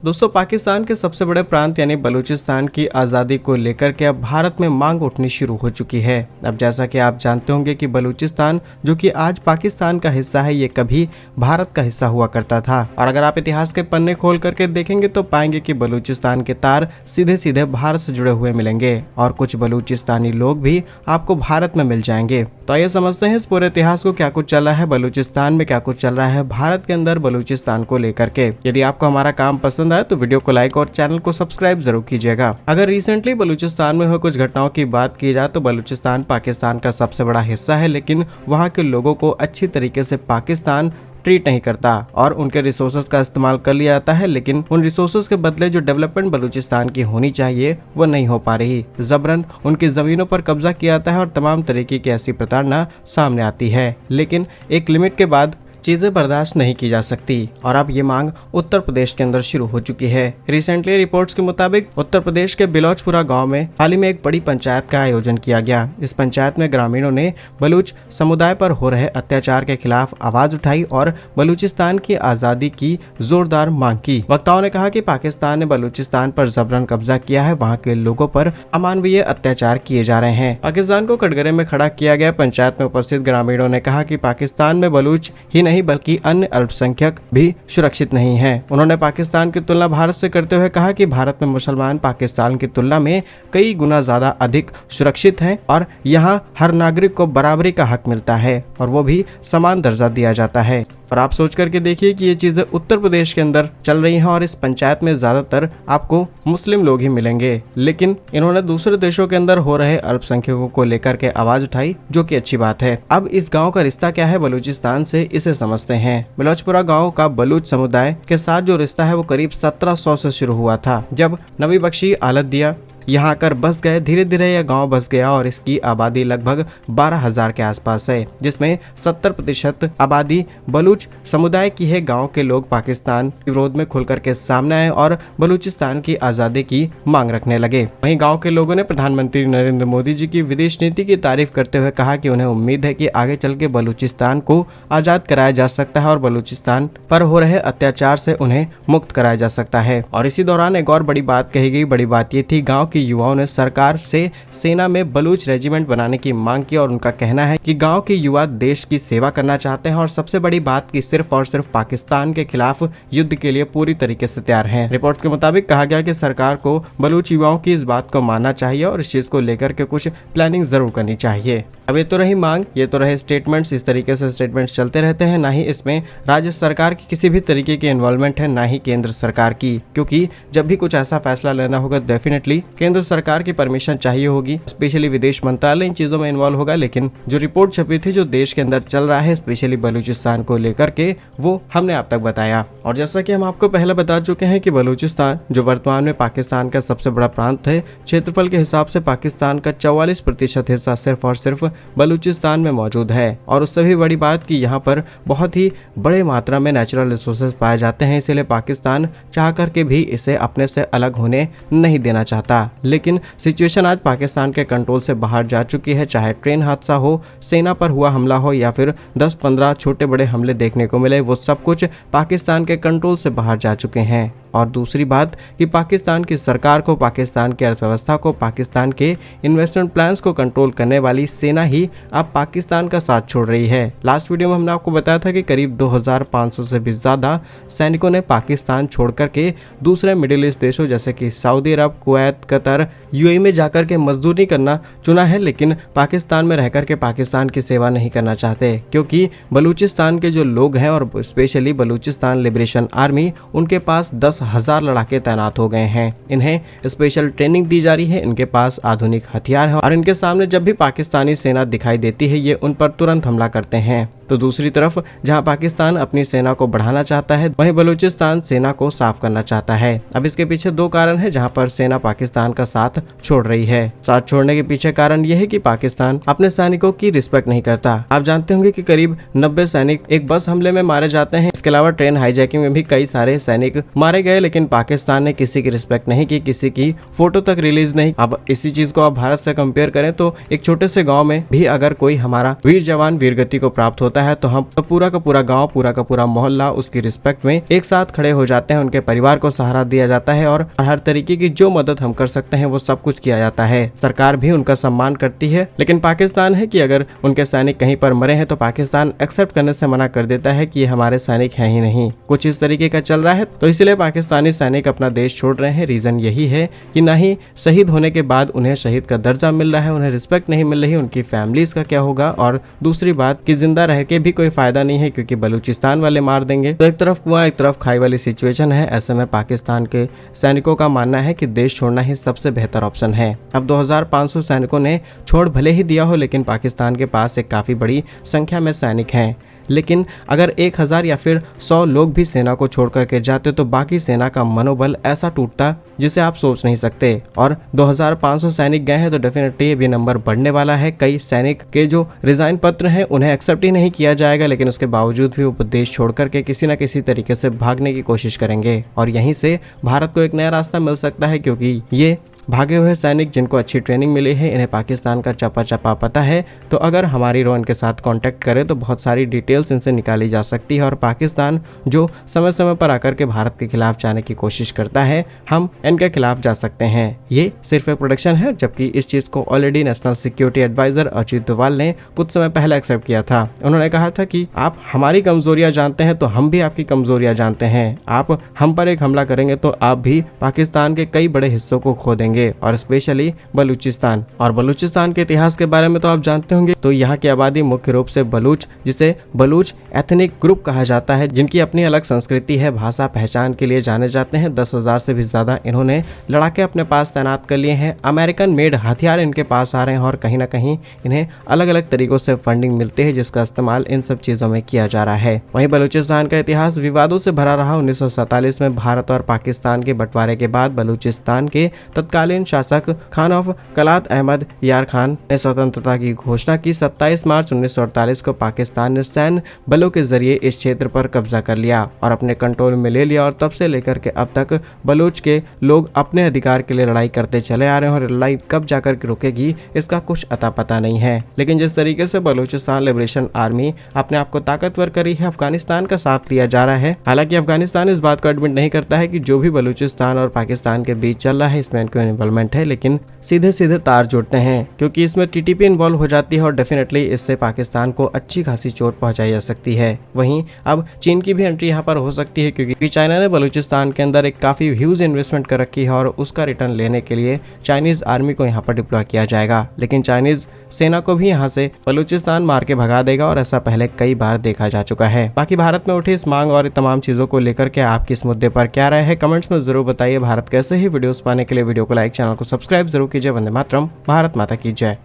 दोस्तों, पाकिस्तान के सबसे बड़े प्रांत यानी बलूचिस्तान की आज़ादी को लेकर के अब भारत में मांग उठनी शुरू हो चुकी है। अब जैसा कि आप जानते होंगे कि बलूचिस्तान जो कि आज पाकिस्तान का हिस्सा है, ये कभी भारत का हिस्सा हुआ करता था। और अगर आप इतिहास के पन्ने खोल करके देखेंगे तो पाएंगे कि बलूचिस्तान के तार सीधे सीधे भारत से जुड़े हुए मिलेंगे और कुछ बलूचिस्तानी लोग भी आपको भारत में मिल जाएंगे। तो आइए समझते हैं इस पूरे इतिहास को, क्या कुछ चल रहा है बलूचिस्तान में, क्या कुछ चल रहा है भारत के अंदर बलूचिस्तान को लेकर के। यदि आपको हमारा काम पसंद आए तो वीडियो को लाइक और चैनल को सब्सक्राइब जरूर कीजिएगा। अगर रिसेंटली बलूचिस्तान में हुए कुछ घटनाओं की बात की जाए तो बलूचिस्तान पाकिस्तान का सबसे बड़ा हिस्सा है, लेकिन वहाँ के लोगों को अच्छी तरीके से पाकिस्तान ट्रीट नहीं करता और उनके रिसोर्सेज का इस्तेमाल कर लिया जाता है, लेकिन उन रिसोर्सेज के बदले जो डेवलपमेंट बलूचिस्तान की होनी चाहिए वो नहीं हो पा रही। जबरन उनकी जमीनों पर कब्जा किया जाता है और तमाम तरीके की ऐसी प्रताड़ना सामने आती है, लेकिन एक लिमिट के बाद चीजें बर्दाश्त नहीं की जा सकती और अब ये मांग उत्तर प्रदेश के अंदर शुरू हो चुकी है। रिसेंटली रिपोर्ट्स के मुताबिक उत्तर प्रदेश के बिलोचपुरा गांव में हाल ही में एक बड़ी पंचायत का आयोजन किया गया। इस पंचायत में ग्रामीणों ने बलूच समुदाय पर हो रहे अत्याचार के खिलाफ आवाज उठाई और बलूचिस्तान की आजादी की जोरदार मांग की। वक्ताओं ने कहा कि पाकिस्तान ने बलूचिस्तान पर जबरन कब्जा किया है, वहाँ के लोगों पर अमानवीय अत्याचार किए जा रहे हैं। पाकिस्तान को कटघरे में खड़ा किया गया। पंचायत में उपस्थित ग्रामीणों ने कहा कि पाकिस्तान में बलूच ही नहीं बल्कि अन्य अल्पसंख्यक भी सुरक्षित नहीं हैं। उन्होंने पाकिस्तान की तुलना भारत से करते हुए कहा कि भारत में मुसलमान पाकिस्तान की तुलना में कई गुना ज्यादा अधिक सुरक्षित हैं और यहाँ हर नागरिक को बराबरी का हक मिलता है और वो भी समान दर्जा दिया जाता है। और आप सोच करके देखिए कि ये चीजें उत्तर प्रदेश के अंदर चल रही हैं और इस पंचायत में ज्यादातर आपको मुस्लिम लोग ही मिलेंगे, लेकिन इन्होंने दूसरे देशों के अंदर हो रहे अल्पसंख्यकों को लेकर के आवाज उठाई, जो कि अच्छी बात है। अब इस गांव का रिश्ता क्या है बलूचिस्तान से, इसे समझते हैं। बिलोचपुरा गांव का बलूच समुदाय के साथ जो रिश्ता है वो करीब 1700 से शुरू हुआ था, जब नबी बख्शी आलत दिया यहाँ आकर बस गए। धीरे धीरे यह गांव बस गया और इसकी आबादी लगभग 12,000 के आसपास है, जिसमें 70% आबादी बलूच समुदाय की है। गांव के लोग पाकिस्तान के विरोध में खुलकर के सामने आए और बलूचिस्तान की आज़ादी की मांग रखने लगे। वहीं गांव के लोगों ने प्रधानमंत्री नरेंद्र मोदी जी की विदेश नीति की तारीफ करते हुए कहा कि उन्हें उम्मीद है कि आगे चल के बलूचिस्तान को आज़ाद कराया जा सकता है और बलूचिस्तान पर हो रहे अत्याचार से उन्हें मुक्त कराया जा सकता है। और इसी दौरान एक और बड़ी बात कही गई। बड़ी बात ये थी, गाँव युवाओं ने सरकार से सेना में बलूच रेजिमेंट बनाने की मांग की और उनका कहना है कि गांव के युवा देश की सेवा करना चाहते हैं और सबसे बड़ी बात कि सिर्फ और सिर्फ पाकिस्तान के खिलाफ युद्ध के लिए पूरी तरीके से तैयार हैं। रिपोर्ट्स के मुताबिक कहा गया कि सरकार को बलूच युवाओं की इस बात को मानना चाहिए और इस चीज को लेकर के कुछ प्लानिंग जरूर करनी चाहिए। अब ये तो रही मांग, ये तो रहे स्टेटमेंट्स। इस तरीके से स्टेटमेंट्स चलते रहते हैं, ना ही इसमें राज्य सरकार की किसी भी तरीके की इन्वॉल्वमेंट है, ना ही केंद्र सरकार की, क्योंकि जब भी कुछ ऐसा फैसला लेना होगा डेफिनेटली केंद्र सरकार की परमिशन चाहिए होगी। स्पेशली विदेश मंत्रालय इन चीजों में इन्वॉल्व होगा। लेकिन जो रिपोर्ट छपी थी, जो देश के अंदर चल रहा है स्पेशली बलूचिस्तान को लेकर के, वो हमने आप तक बताया। और जैसा कि हम आपको पहले बता चुके हैं कि बलूचिस्तान जो वर्तमान में पाकिस्तान का सबसे बड़ा प्रांत है, क्षेत्रफल के हिसाब से पाकिस्तान का 44% हिस्सा सिर्फ और सिर्फ बलूचिस्तान में मौजूद है। और उससे भी बड़ी बात कि यहाँ पर बहुत ही बड़े मात्रा में नेचुरल रिसोर्सेज पाए जाते हैं, इसलिए पाकिस्तान चाह करके भी इसे अपने से अलग होने नहीं देना चाहता। लेकिन सिचुएशन आज पाकिस्तान के कंट्रोल से बाहर जा चुकी है। चाहे ट्रेन हादसा हो, सेना पर हुआ हमला हो या फिर 10-15 छोटे बड़े हमले देखने को मिले, वो सब कुछ पाकिस्तान के कंट्रोल से बाहर जा चुके हैं। और दूसरी बात कि पाकिस्तान की सरकार को, पाकिस्तान की अर्थव्यवस्था को, पाकिस्तान के इन्वेस्टमेंट प्लान्स को कंट्रोल करने वाली सेना ही अब पाकिस्तान का साथ छोड़ रही है। लास्ट वीडियो में हमने आपको बताया था कि करीब 2500 से भी ज्यादा सैनिकों ने पाकिस्तान छोड़ करके दूसरे मिडिल ईस्ट देशों जैसे कि सऊदी अरब, कुवैत, कतर, यूएई में जाकर के मजदूरी करना चुना है, लेकिन पाकिस्तान में रहकर के पाकिस्तान की सेवा नहीं करना चाहते, क्योंकि बलूचिस्तान के जो लोग हैं और स्पेशली बलूचिस्तान लिबरेशन आर्मी, उनके पास 10,000 लड़ाके तैनात हो गए हैं। इन्हें स्पेशल ट्रेनिंग दी जा रही है, इनके पास आधुनिक हथियार हैं और इनके सामने जब भी पाकिस्तानी सेना दिखाई देती है, ये उन पर तुरंत हमला करते हैं। तो दूसरी तरफ जहां पाकिस्तान अपनी सेना को बढ़ाना चाहता है, वहीं बलूचिस्तान सेना को साफ करना चाहता है। अब इसके पीछे दो कारण है जहां पर सेना पाकिस्तान का साथ छोड़ रही है। साथ छोड़ने के पीछे कारण यह है कि पाकिस्तान अपने सैनिकों की रिस्पेक्ट नहीं करता। आप जानते होंगे कि करीब 90 सैनिक एक बस हमले में मारे जाते हैं। इसके अलावा ट्रेन हाईजैकिंग में भी कई सारे सैनिक मारे गए, लेकिन पाकिस्तान ने किसी की रिस्पेक्ट नहीं की, किसी की फोटो तक रिलीज नहीं। अब इसी चीज को आप भारत से कंपेयर करें तो एक छोटे से गाँव में भी अगर कोई हमारा वीर जवान वीरगति को प्राप्त होता करता है तो हम तो पूरा का पूरा गांव, पूरा का पूरा मोहल्ला उसकी रिस्पेक्ट में एक साथ खड़े हो जाते हैं। उनके परिवार को सहारा दिया जाता है और हर तरीके की जो मदद हम कर सकते हैं वो सब कुछ किया जाता है। सरकार भी उनका सम्मान करती है। लेकिन पाकिस्तान है कि अगर उनके सैनिक कहीं पर मरे हैं तो पाकिस्तान एक्सेप्ट करने से मना कर देता है कि ये हमारे सैनिक हैं ही नहीं। कुछ इस तरीके का चल रहा है, तो इसलिए पाकिस्तानी सैनिक अपना देश छोड़ रहे हैं। रीजन यही है कि ना ही शहीद होने के बाद उन्हें शहीद का दर्जा मिल रहा है, उन्हें रिस्पेक्ट नहीं मिल रही, उनकी फैमिलीज का क्या होगा, और दूसरी बात कि जिंदा रह के भी कोई फायदा नहीं है क्योंकि बलूचिस्तान वाले मार देंगे। तो एक तरफ कुआं एक तरफ खाई वाली सिचुएशन है। ऐसे में पाकिस्तान के सैनिकों का मानना है कि देश छोड़ना ही सबसे बेहतर ऑप्शन है। अब 2500 सैनिकों ने छोड़ भले ही दिया हो, लेकिन पाकिस्तान के पास एक काफी बड़ी संख्या में सैनिक हैं। लेकिन अगर 1000 या फिर 100 लोग भी सेना को छोड़ करके जाते तो बाकी सेना का मनोबल ऐसा टूटता जिसे आप सोच नहीं सकते। और 2500 सैनिक गए हैं तो डेफिनेटली भी नंबर बढ़ने वाला है। कई सैनिक के जो रिजाइन पत्र हैं उन्हें एक्सेप्ट ही नहीं किया जाएगा, लेकिन उसके बावजूद भी वो देश छोड़ करके किसी न किसी तरीके से भागने की कोशिश करेंगे और यहीं से भारत को एक नया रास्ता मिल सकता है, क्योंकि ये भागे हुए सैनिक जिनको अच्छी ट्रेनिंग मिली है, इन्हें पाकिस्तान का चप्पा चप्पा पता है। तो अगर हमारी रो इनके साथ कांटेक्ट करे तो बहुत सारी डिटेल्स इनसे निकाली जा सकती है और पाकिस्तान जो समय समय पर आकर के भारत के खिलाफ जाने की कोशिश करता है, हम इनके खिलाफ जा सकते हैं। ये सिर्फ एक प्रोडक्शन है, जबकि इस चीज को already national security adviser Ajit Doval ने कुछ समय पहले एक्सेप्ट किया था। उन्होंने कहा था कि आप हमारी कमजोरियां जानते हैं तो हम भी आपकी कमजोरियां जानते हैं। आप हम पर एक हमला करेंगे तो आप भी पाकिस्तान के कई बड़े हिस्सों को खो देंगे, और स्पेशली बलूचिस्तान। और बलूचिस्तान के इतिहास के बारे में तो आप जानते होंगे। तो यहाँ की आबादी मुख्य रूप से बलूच, जिसे बलूच एथनिक ग्रुप कहा जाता है, जिनकी अपनी अलग संस्कृति है, भाषा, पहचान के लिए जाने जाते हैं। 10,000 से भी ज्यादा इन्होंने लड़ाके अपने पास तैनात कर लिए हैं। अमेरिकन मेड हथियार इनके पास आ रहे हैं और कहीं ना कहीं इन्हें अलग अलग तरीकों से फंडिंग मिलती है, जिसका इस्तेमाल इन सब चीजों में किया जा रहा है। वहीं बलूचिस्तान का इतिहास विवादों से भरा रहा। 1947 में भारत और पाकिस्तान के बंटवारे के बाद बलूचिस्तान के तत्कालीन शासक खान ऑफ कलात अहमद यार खान ने स्वतंत्रता की घोषणा की। 27 मार्च 1948 को पाकिस्तान ने सैन्य बलों के जरिए इस क्षेत्र पर कब्जा कर लिया और अपने कंट्रोल में ले लिया, और तब से लेकर के अब तक बलूच के लोग अपने अधिकार के लिए लड़ाई करते चले आ रहे हैं, और लड़ाई कब जाकर के रुकेगी इसका कुछ अता पता नहीं है। लेकिन जिस तरीके से बलूचिस्तान लिबरेशन आर्मी अपने आप को ताकतवर करी है, अफगानिस्तान का साथ लिया जा रहा है। हालांकि अफगानिस्तान इस बात को एडमिट नहीं करता है कि जो भी बलूचिस्तान और पाकिस्तान के बीच चल रहा है इसमें इनको इन्वॉल्वमेंट है, लेकिन सीधे सीधे तार जोड़ते हैं क्योंकि इसमें टीटीपी इन्वॉल्व हो जाती है और डेफिनेटली इससे पाकिस्तान को अच्छी खासी चोट पहुंचाई जा सकती है। वहीं अब चीन की भी एंट्री यहाँ पर हो सकती है, क्योंकि चाइना ने बलूचिस्तान के अंदर एक काफी ह्यूज इन्वेस्टमेंट कर रखी है और उसका रिटर्न लेने के लिए चाइनीज आर्मी को यहाँ पर डिप्लॉय किया जाएगा। लेकिन चाइनीज सेना को भी यहाँ से बलूचिस्तान मार के भगा देगा, और ऐसा पहले कई बार देखा जा चुका है। बाकी भारत में उठी इस मांग और तमाम चीजों को लेकर के आपकी इस मुद्दे पर क्या राय है, कमेंट्स में जरूर बताइए। भारत कैसे ही वीडियोस पाने के लिए वीडियो को लाइक, चैनल को सब्सक्राइब जरूर कीजिए। वंदे मातरम, भारत माता की जय।